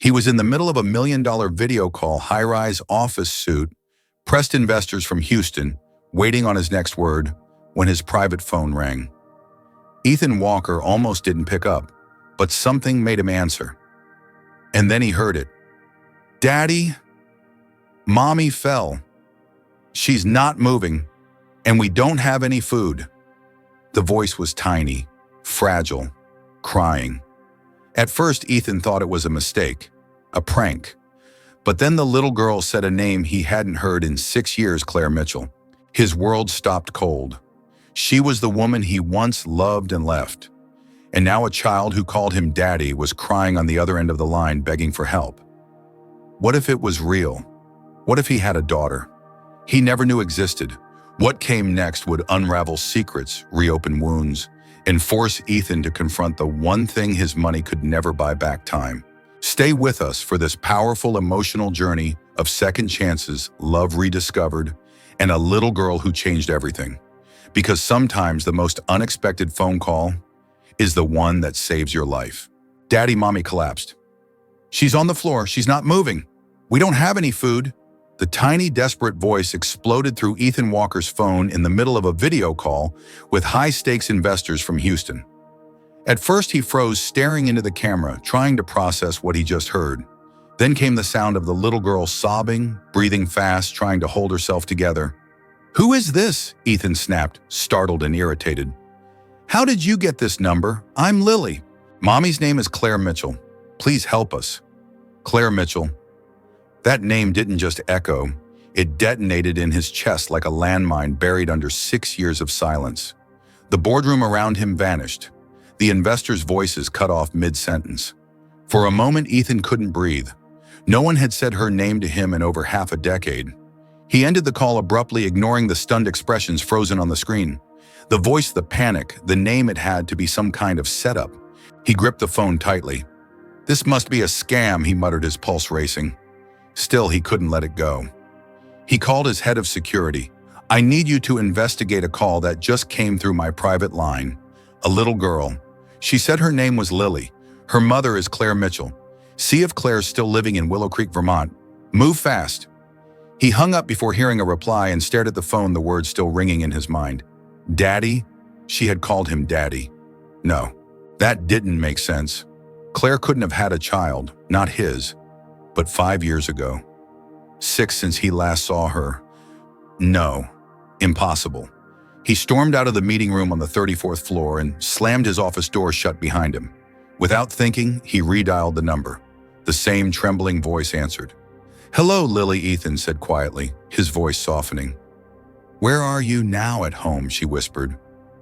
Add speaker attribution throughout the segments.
Speaker 1: He was in the middle of a $1 million video call, high-rise office suit, pressed investors from Houston, waiting on his next word, when his private phone rang. Ethan Walker almost didn't pick up, but something made him answer. And then he heard it. "Daddy, Mommy fell. She's not moving, and we don't have any food." The voice was tiny, fragile, crying. At first, Ethan thought it was a mistake, a prank. But then the little girl said a name he hadn't heard in 6 years, Claire Mitchell. His world stopped cold. She was the woman he once loved and left. And now a child who called him daddy was crying on the other end of the line, begging for help. What if it was real? What if he had a daughter he never knew existed? What came next would unravel secrets, reopen wounds, and force Ethan to confront the one thing his money could never buy back: time. Stay with us for this powerful emotional journey of second chances, love rediscovered, and a little girl who changed everything. Because sometimes the most unexpected phone call is the one that saves your life. "Daddy, Mommy collapsed. She's on the floor. She's not moving. We don't have any food." The tiny, desperate voice exploded through Ethan Walker's phone in the middle of a video call with high-stakes investors from Houston. At first, he froze, staring into the camera, trying to process what he just heard. Then came the sound of the little girl sobbing, breathing fast, trying to hold herself together. "Who is this?" Ethan snapped, startled and irritated. "How did you get this number? I'm Lily. Mommy's name is Claire Mitchell. Please help us." Claire Mitchell. That name didn't just echo, it detonated in his chest like a landmine buried under 6 years of silence. The boardroom around him vanished. The investors' voices cut off mid-sentence. For a moment, Ethan couldn't breathe. No one had said her name to him in over half a decade. He ended the call abruptly, ignoring the stunned expressions frozen on the screen. The voice, the panic, the name, it had to be some kind of setup. He gripped the phone tightly. "This must be a scam," he muttered, his pulse racing. Still, he couldn't let it go. He called his head of security. "I need you to investigate a call that just came through my private line. A little girl. She said her name was Lily. Her mother is Claire Mitchell. See if Claire's still living in Willow Creek, Vermont. Move fast." He hung up before hearing a reply and stared at the phone, the words still ringing in his mind. Daddy? She had called him daddy. No, that didn't make sense. Claire couldn't have had a child, not his. But 5 years ago. 6 since he last saw her. No, impossible. He stormed out of the meeting room on the 34th floor and slammed his office door shut behind him. Without thinking, he redialed the number. The same trembling voice answered. "Hello, Lily," Ethan said quietly, his voice softening. "Where are you now?" "At home," she whispered.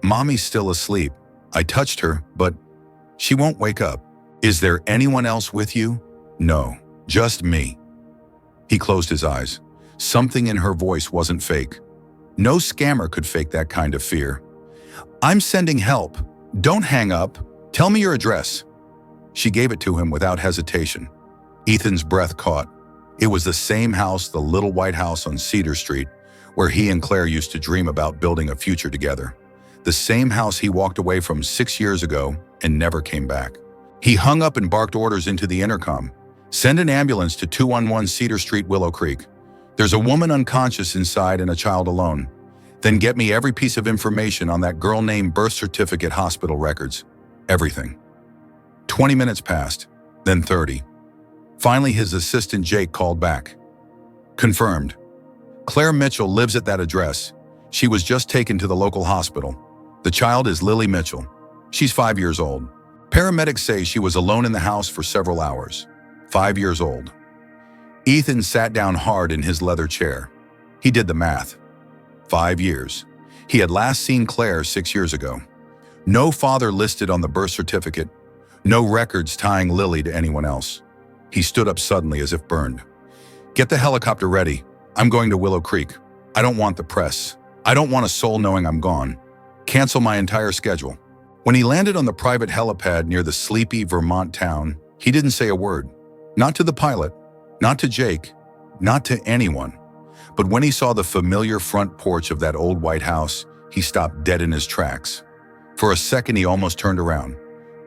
Speaker 1: "Mommy's still asleep. I touched her, but she won't wake up." "Is there anyone else with you?" "No, just me." He closed his eyes. Something in her voice wasn't fake. No scammer could fake that kind of fear. "I'm sending help. Don't hang up. Tell me your address." She gave it to him without hesitation. Ethan's breath caught. It was the same house, the little white house on Cedar Street, where he and Claire used to dream about building a future together. The same house he walked away from 6 years ago and never came back. He hung up and barked orders into the intercom. "Send an ambulance to 211 Cedar Street, Willow Creek. There's a woman unconscious inside and a child alone. Then get me every piece of information on that girl named birth certificate, hospital records. Everything." 20 minutes passed, then 30. Finally, his assistant Jake called back. "Confirmed. Claire Mitchell lives at that address. She was just taken to the local hospital. The child is Lily Mitchell. She's 5 years old. Paramedics say she was alone in the house for several hours. 5 years old." Ethan sat down hard in his leather chair. He did the math. 5 years. He had last seen Claire 6 years ago. No father listed on the birth certificate. No records tying Lily to anyone else. He stood up suddenly as if burned. "Get the helicopter ready. I'm going to Willow Creek. I don't want the press. I don't want a soul knowing I'm gone. Cancel my entire schedule." When he landed on the private helipad near the sleepy Vermont town, he didn't say a word. Not to the pilot, not to Jake, not to anyone. But when he saw the familiar front porch of that old white house, he stopped dead in his tracks. For a second, he almost turned around.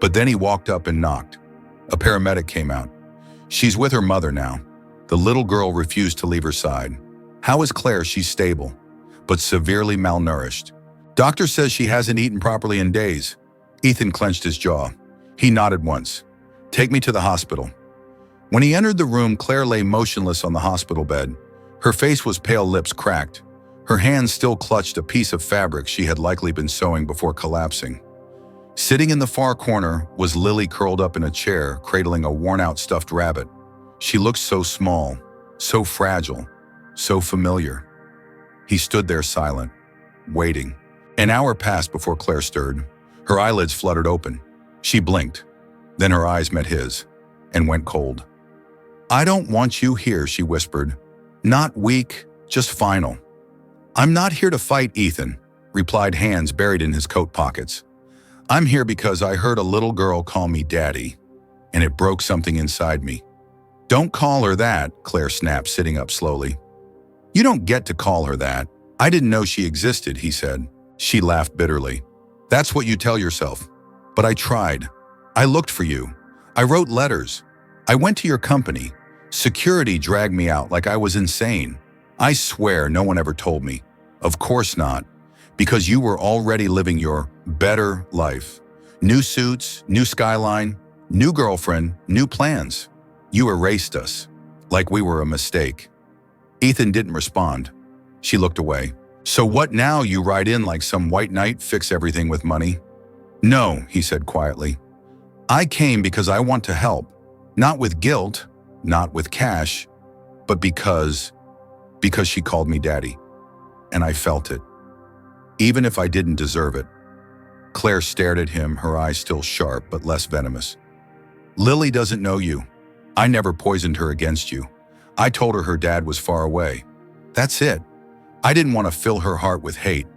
Speaker 1: But then he walked up and knocked. A paramedic came out. She's with her mother now. The little girl refused to leave her side. How is Claire? She's stable, but severely malnourished. Doctor says she hasn't eaten properly in days. Ethan clenched his jaw. He nodded once. Take me to the hospital. When he entered the room, Claire lay motionless on the hospital bed. Her face was pale, lips cracked. Her hands still clutched a piece of fabric she had likely been sewing before collapsing. Sitting in the far corner was Lily, curled up in a chair, cradling a worn-out stuffed rabbit. She looked so small, so fragile, so familiar. He stood there silent, waiting. An hour passed before Claire stirred. Her eyelids fluttered open. She blinked. Then her eyes met his and went cold. I don't want you here, she whispered. Not weak, just final. I'm not here to fight, Ethan, replied, hands buried in his coat pockets. I'm here because I heard a little girl call me Daddy, and it broke something inside me. Don't call her that, Claire snapped, sitting up slowly. You don't get to call her that. I didn't know she existed, he said. She laughed bitterly. That's what you tell yourself. But I tried. I looked for you. I wrote letters. I went to your company. Security dragged me out like I was insane. I swear no one ever told me. Of course not. Because you were already living your better life. New suits, new skyline, new girlfriend, new plans. You erased us, like we were a mistake. Ethan didn't respond. She looked away. So what now? You ride in like some white knight, fix everything with money? No, he said quietly. I came because I want to help. Not with guilt, not with cash, but because she called me Daddy. And I felt it. Even if I didn't deserve it. Claire stared at him, her eyes still sharp but less venomous. Lily doesn't know you. I never poisoned her against you. I told her her dad was far away. That's it. I didn't want to fill her heart with hate.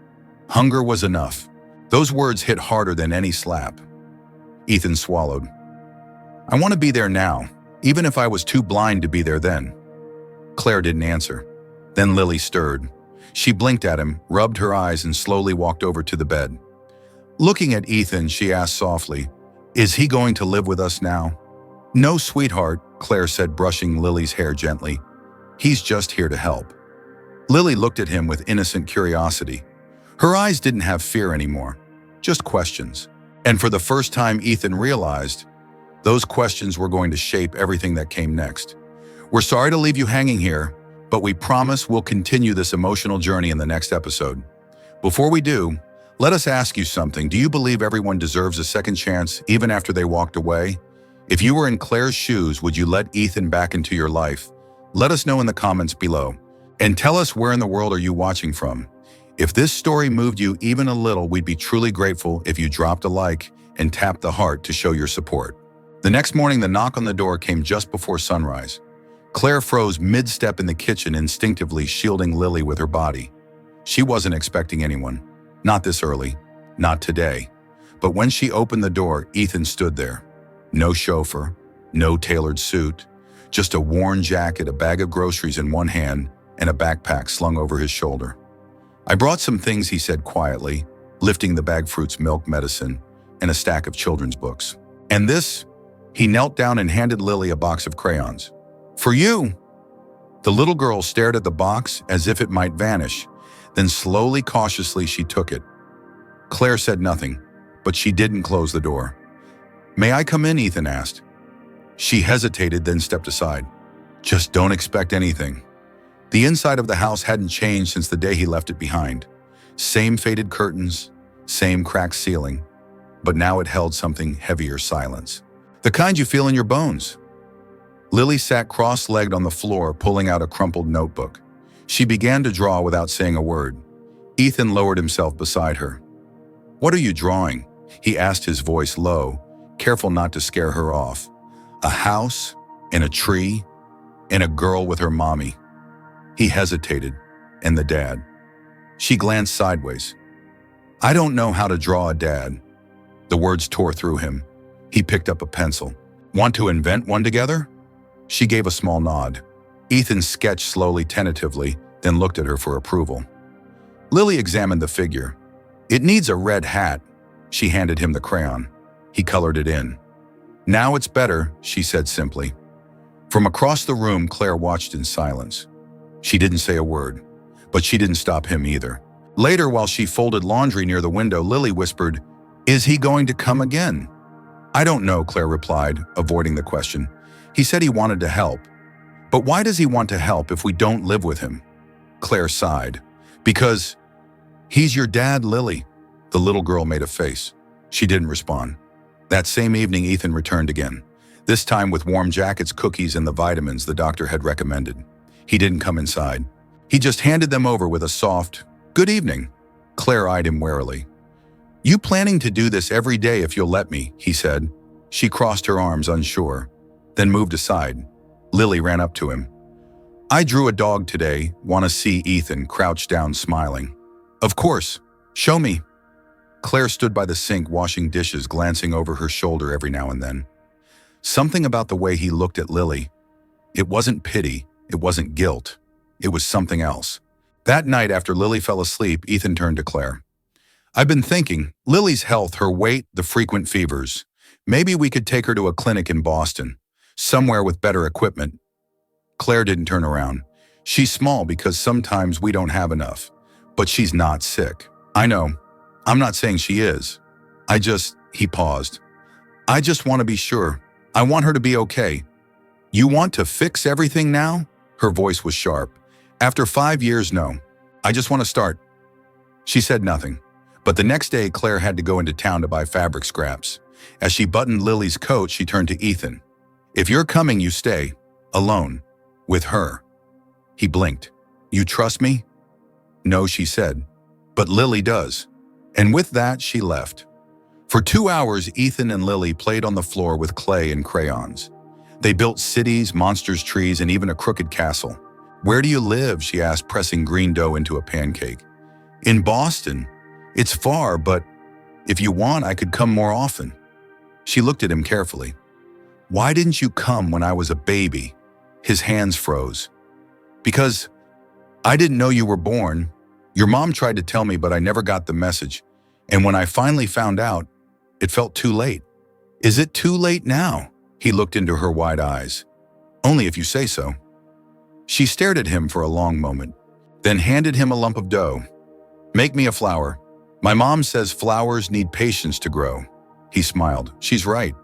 Speaker 1: Hunger was enough. Those words hit harder than any slap. Ethan swallowed. I want to be there now, even if I was too blind to be there then. Claire didn't answer. Then Lily stirred. She blinked at him, rubbed her eyes, and slowly walked over to the bed. Looking at Ethan, she asked softly, Is he going to live with us now? No, sweetheart, Claire said, brushing Lily's hair gently. He's just here to help. Lily looked at him with innocent curiosity. Her eyes didn't have fear anymore, just questions. And for the first time, Ethan realized those questions were going to shape everything that came next. We're sorry to leave you hanging here, but we promise we'll continue this emotional journey in the next episode. Before we do, let us ask you something. Do you believe everyone deserves a second chance even after they walked away? If you were in Claire's shoes, would you let Ethan back into your life? Let us know in the comments below. And tell us, where in the world are you watching from? If this story moved you even a little, we'd be truly grateful if you dropped a like and tapped the heart to show your support. The next morning, the knock on the door came just before sunrise. Claire froze mid-step in the kitchen, instinctively shielding Lily with her body. She wasn't expecting anyone. Not this early. Not today. But when she opened the door, Ethan stood there. No chauffeur, no tailored suit, just a worn jacket, a bag of groceries in one hand, and a backpack slung over his shoulder. I brought some things, he said quietly, lifting the bag, fruits, milk, medicine, and a stack of children's books. And this? He knelt down and handed Lily a box of crayons. For you! The little girl stared at the box as if it might vanish. Then slowly, cautiously, she took it. Claire said nothing, but she didn't close the door. May I come in? Ethan asked. She hesitated, then stepped aside. Just don't expect anything. The inside of the house hadn't changed since the day he left it behind. Same faded curtains, same cracked ceiling, but now it held something heavier: silence. The kind you feel in your bones. Lily sat cross-legged on the floor, pulling out a crumpled notebook. She began to draw without saying a word. Ethan lowered himself beside her. What are you drawing? He asked, his voice low, careful not to scare her off. A house, and a tree, and a girl with her mommy. He hesitated, and the dad. She glanced sideways. I don't know how to draw a dad. The words tore through him. He picked up a pencil. Want to invent one together? She gave a small nod. Ethan sketched slowly, tentatively, then looked at her for approval. Lily examined the figure. It needs a red hat. She handed him the crayon. He colored it in. Now it's better, she said simply. From across the room, Claire watched in silence. She didn't say a word, but she didn't stop him either. Later, while she folded laundry near the window, Lily whispered, "Is he going to come again?" "I don't know," Claire replied, avoiding the question. "He said he wanted to help. But why does he want to help if we don't live with him?" Claire sighed. "Because he's your dad, Lily." The little girl made a face. She didn't respond. That same evening, Ethan returned again, this time with warm jackets, cookies, and the vitamins the doctor had recommended. He didn't come inside. He just handed them over with a soft, "Good evening." Claire eyed him warily. "You planning to do this every day if you'll let me," he said. She crossed her arms, unsure, then moved aside. Lily ran up to him. "I drew a dog today. Want to see?" Ethan crouched down, smiling. "Of course. Show me." Claire stood by the sink washing dishes, glancing over her shoulder every now and then. Something about the way he looked at Lily. It wasn't pity, it wasn't guilt. It was something else. That night after Lily fell asleep, Ethan turned to Claire. "I've been thinking, Lily's health, her weight, the frequent fevers. Maybe we could take her to a clinic in Boston, somewhere with better equipment." Claire didn't turn around. "She's small because sometimes we don't have enough. But she's not sick." "I know. I'm not saying she is. He paused. "I just want to be sure. I want her to be okay." "You want to fix everything now?" Her voice was sharp. "After 5 years, no. I just want to start." She said nothing. But the next day, Claire had to go into town to buy fabric scraps. As she buttoned Lily's coat, she turned to Ethan. "If you're coming, you stay. Alone. With her." He blinked. "You trust me?" "No," she said. "But Lily does." And with that, she left. For 2 hours, Ethan and Lily played on the floor with clay and crayons. They built cities, monsters, trees, and even a crooked castle. "Where do you live?" she asked, pressing green dough into a pancake. "In Boston. It's far, but if you want, I could come more often." She looked at him carefully. "Why didn't you come when I was a baby?" His hands froze. "Because I didn't know you were born. Your mom tried to tell me, but I never got the message. And when I finally found out, it felt too late." "Is it too late now?" He looked into her wide eyes. "Only if you say so." She stared at him for a long moment, then handed him a lump of dough. "Make me a flower. My mom says flowers need patience to grow." He smiled. "She's right."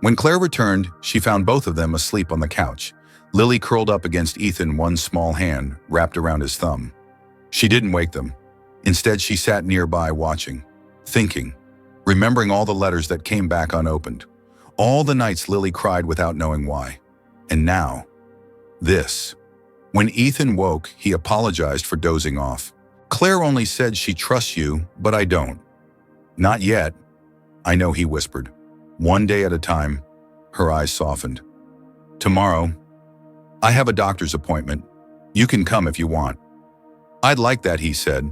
Speaker 1: When Claire returned, she found both of them asleep on the couch. Lily curled up against Ethan, one small hand wrapped around his thumb. She didn't wake them. Instead, she sat nearby watching, thinking, remembering all the letters that came back unopened, all the nights Lily cried without knowing why. And now, this. When Ethan woke, he apologized for dozing off. "Claire only said she trusts you, but I don't." "Not yet." "I know," he whispered. "One day at a time." Her eyes softened. "Tomorrow, I have a doctor's appointment. You can come if you want." "I'd like that," he said.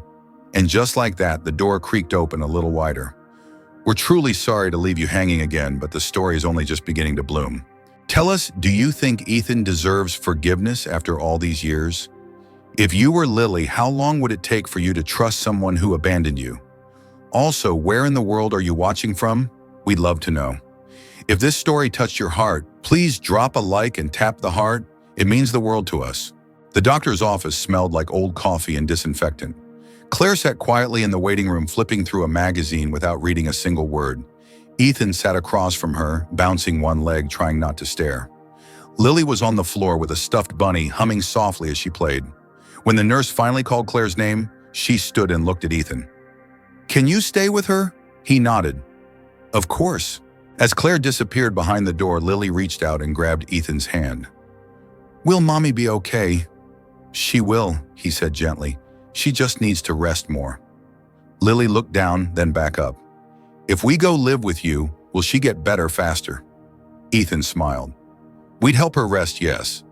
Speaker 1: And just like that, the door creaked open a little wider. "We're truly sorry to leave you hanging again, but the story is only just beginning to bloom. Tell us, do you think Ethan deserves forgiveness after all these years? If you were Lily, how long would it take for you to trust someone who abandoned you? Also, where in the world are you watching from? We'd love to know. If this story touched your heart, please drop a like and tap the heart. It means the world to us." The doctor's office smelled like old coffee and disinfectant. Claire sat quietly in the waiting room, flipping through a magazine without reading a single word. Ethan sat across from her, bouncing one leg, trying not to stare. Lily was on the floor with a stuffed bunny, humming softly as she played. When the nurse finally called Claire's name, she stood and looked at Ethan. "Can you stay with her?" He nodded. "Of course." As Claire disappeared behind the door, Lily reached out and grabbed Ethan's hand. "Will Mommy be okay?" "She will," he said gently. "She just needs to rest more." Lily looked down, then back up. "If we go live with you, will she get better faster?" Ethan smiled. "We'd help her rest, yes.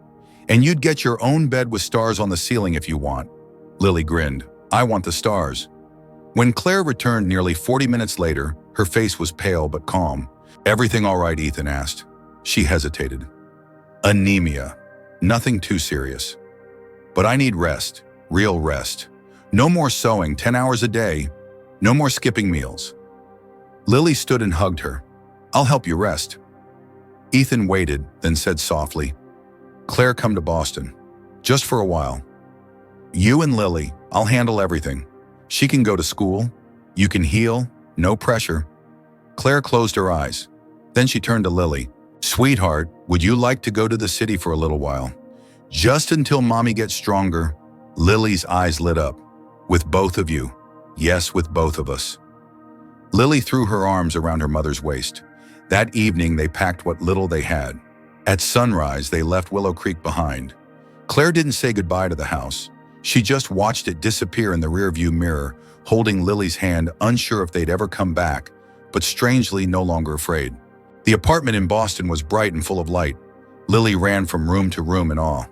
Speaker 1: And you'd get your own bed with stars on the ceiling if you want." Lily grinned. "I want the stars." When Claire returned nearly 40 minutes later, her face was pale but calm. "Everything all right?" Ethan asked. She hesitated. "Anemia. Nothing too serious. But I need rest, real rest. No more sewing 10 hours a day. No more skipping meals." Lily stood and hugged her. "I'll help you rest." Ethan waited, then said softly, Claire, come to Boston. Just for a while. You and Lily, I'll handle everything. She can go to school. You can heal. No pressure. Claire closed her eyes. Then she turned to Lily. Sweetheart, would you like to go to the city for a little while? Just until Mommy gets stronger. Lily's eyes lit up. With both of you. Yes, with both of us. Lily threw her arms around her mother's waist. That evening, they packed what little they had. At sunrise, they left Willow Creek behind. Claire didn't say goodbye to the house. She just watched it disappear in the rearview mirror, holding Lily's hand, unsure if they'd ever come back, but strangely no longer afraid. The apartment in Boston was bright and full of light. Lily ran from room to room in awe.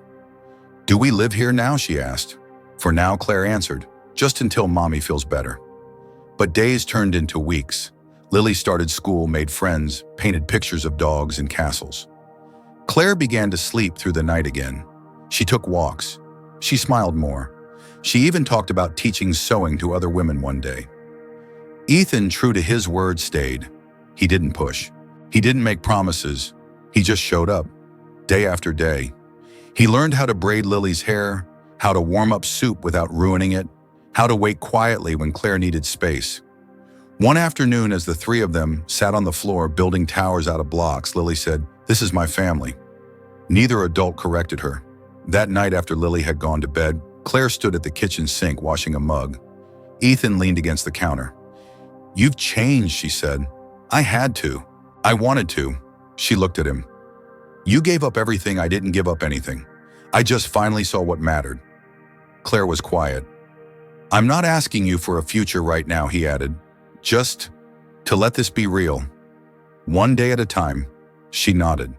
Speaker 1: Do we live here now? She asked. For now, Claire answered, just until Mommy feels better. But days turned into weeks. Lily started school, made friends, painted pictures of dogs and castles. Claire began to sleep through the night again. She took walks. She smiled more. She even talked about teaching sewing to other women one day. Ethan, true to his word, stayed. He didn't push. He didn't make promises. He just showed up, day after day. He learned how to braid Lily's hair, how to warm up soup without ruining it, how to wait quietly when Claire needed space. One afternoon, as the three of them sat on the floor building towers out of blocks, Lily said, "This is my family." Neither adult corrected her. That night, after Lily had gone to bed, Claire stood at the kitchen sink washing a mug. Ethan leaned against the counter. "You've changed," she said. "I had to. I wanted to." She looked at him. "You gave up everything. I didn't give up anything. I just finally saw what mattered." Claire was quiet. "I'm not asking you for a future right now," he added. "Just to let this be real. One day at a time." She nodded.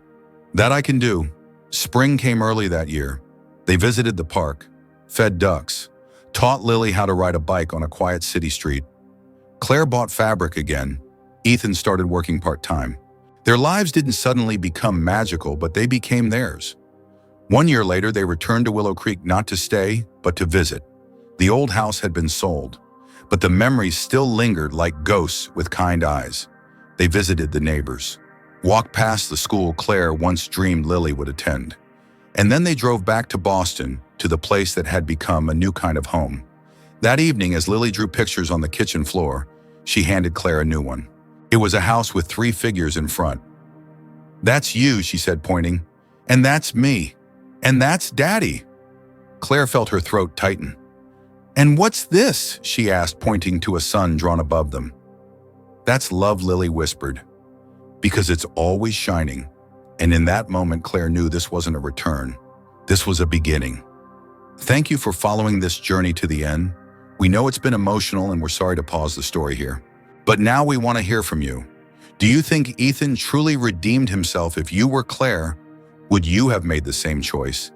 Speaker 1: "That I can do." Spring came early that year. They visited the park, fed ducks, taught Lily how to ride a bike on a quiet city street. Claire bought fabric again. Ethan started working part-time. Their lives didn't suddenly become magical, but they became theirs. 1 year later, they returned to Willow Creek not to stay, but to visit. The old house had been sold, but the memories still lingered like ghosts with kind eyes. They visited the neighbors, walked past the school Claire once dreamed Lily would attend. And then they drove back to Boston, to the place that had become a new kind of home. That evening, as Lily drew pictures on the kitchen floor, she handed Claire a new one. It was a house with 3 figures in front. "That's you," she said, pointing. "And that's me. And that's Daddy." Claire felt her throat tighten. "And what's this?" she asked, pointing to a sun drawn above them. "That's love," Lily whispered. "Because it's always shining." And in that moment, Claire knew this wasn't a return. This was a beginning. Thank you for following this journey to the end. We know it's been emotional and we're sorry to pause the story here. But now we want to hear from you. Do you think Ethan truly redeemed himself? If you were Claire, would you have made the same choice?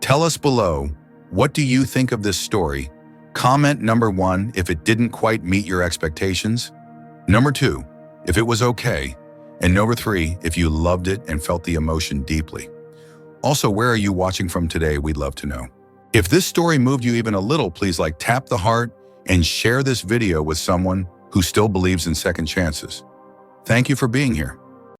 Speaker 1: Tell us below, what do you think of this story? Comment number 1 if it didn't quite meet your expectations. Number 2, if it was okay. And number 3, if you loved it and felt the emotion deeply. Also, where are you watching from today? We'd love to know. If this story moved you even a little, please tap the heart and share this video with someone who still believes in second chances. Thank you for being here.